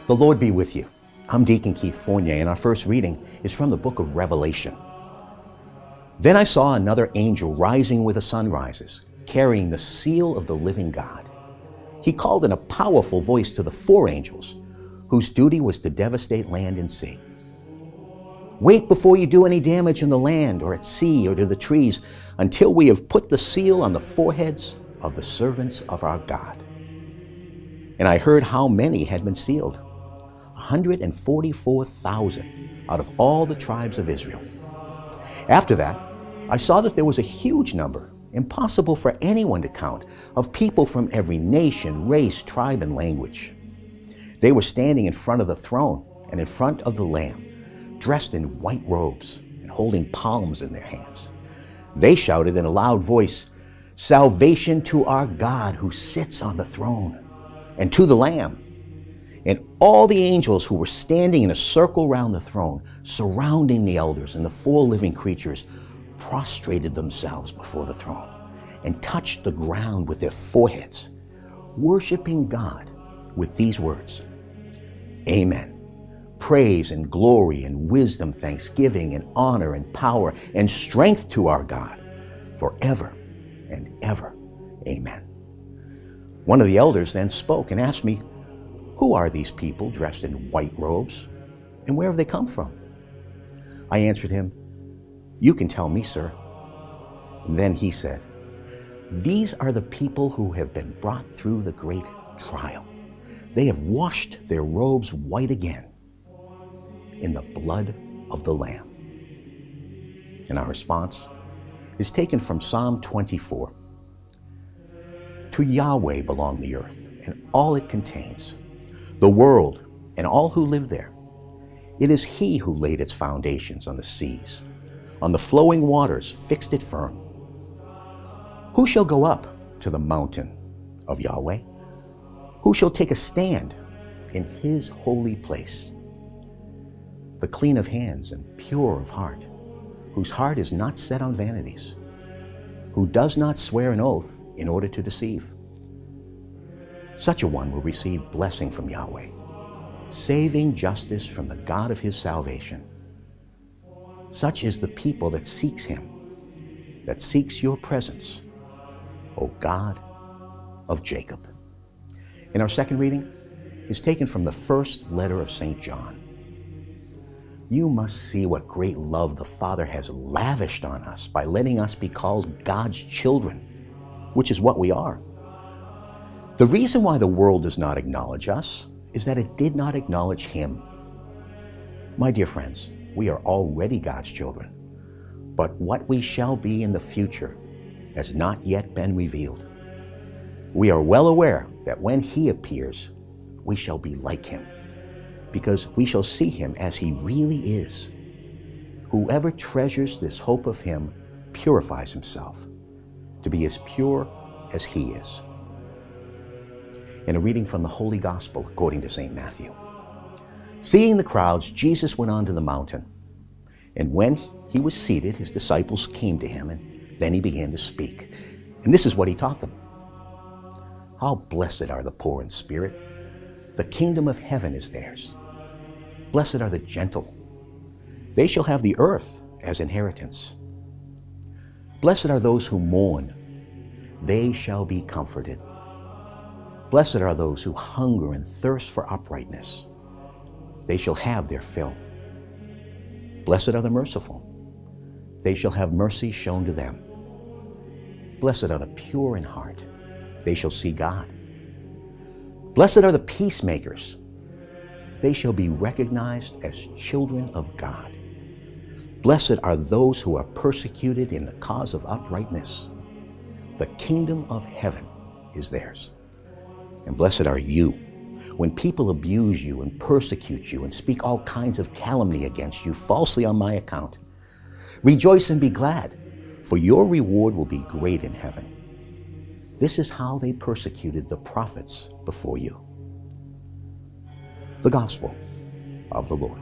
The Lord be with you. I'm Deacon Keith Fournier, and our first reading is from the book of Revelation. Then I saw another angel rising with the sun rises, carrying the seal of the living God. He called in a powerful voice to the four angels, whose duty was to devastate land and sea. Wait before you do any damage in the land or at sea or to the trees until we have put the seal on the foreheads of the servants of our God. And I heard how many had been sealed. 144,000 out of all the tribes of Israel. After that, I saw that there was a huge number, impossible for anyone to count, of people from every nation, race, tribe, and language. They were standing in front of the throne and in front of the Lamb, dressed in white robes and holding palms in their hands. They shouted in a loud voice, "Salvation to our God who sits on the throne, and to the Lamb." And all the angels who were standing in a circle round the throne, surrounding the elders and the four living creatures, prostrated themselves before the throne and touched the ground with their foreheads, worshiping God with these words, "Amen. Praise and glory and wisdom, thanksgiving and honor and power and strength to our God forever and ever. Amen." One of the elders then spoke and asked me, "Who are these people dressed in white robes, and where have they come from?" I answered him, "You can tell me, sir." Then he said, "These are the people who have been brought through the great trial. They have washed their robes white again in the blood of the Lamb." And our response is taken from Psalm 24. To Yahweh belong the earth and all it contains, the world and all who live there. It is He who laid its foundations on the seas, on the flowing waters fixed it firm. Who shall go up to the mountain of Yahweh? Who shall take a stand in His holy place? The clean of hands and pure of heart, whose heart is not set on vanities, who does not swear an oath in order to deceive. Such a one will receive blessing from Yahweh, saving justice from the God of his salvation. Such is the people that seeks Him, that seeks your presence, O God of Jacob. And our second reading is taken from the first letter of St. John. You must see what great love the Father has lavished on us by letting us be called God's children, which is what we are. The reason why the world does not acknowledge us is that it did not acknowledge Him. My dear friends, we are already God's children, but what we shall be in the future has not yet been revealed. We are well aware that when He appears, we shall be like Him, because we shall see Him as He really is. Whoever treasures this hope of Him purifies himself to be as pure as He is. In a reading from the Holy Gospel according to St. Matthew. Seeing the crowds, Jesus went on to the mountain. And when He was seated, His disciples came to Him, and then He began to speak. And this is what He taught them. How blessed are the poor in spirit! The kingdom of heaven is theirs. Blessed are the gentle. They shall have the earth as inheritance. Blessed are those who mourn. They shall be comforted. Blessed are those who hunger and thirst for uprightness. They shall have their fill. Blessed are the merciful. They shall have mercy shown to them. Blessed are the pure in heart. They shall see God. Blessed are the peacemakers. They shall be recognized as children of God. Blessed are those who are persecuted in the cause of uprightness. The kingdom of heaven is theirs. And blessed are you when people abuse you and persecute you and speak all kinds of calumny against you falsely on my account. Rejoice and be glad, for your reward will be great in heaven. This is how they persecuted the prophets before you. The Gospel of the Lord.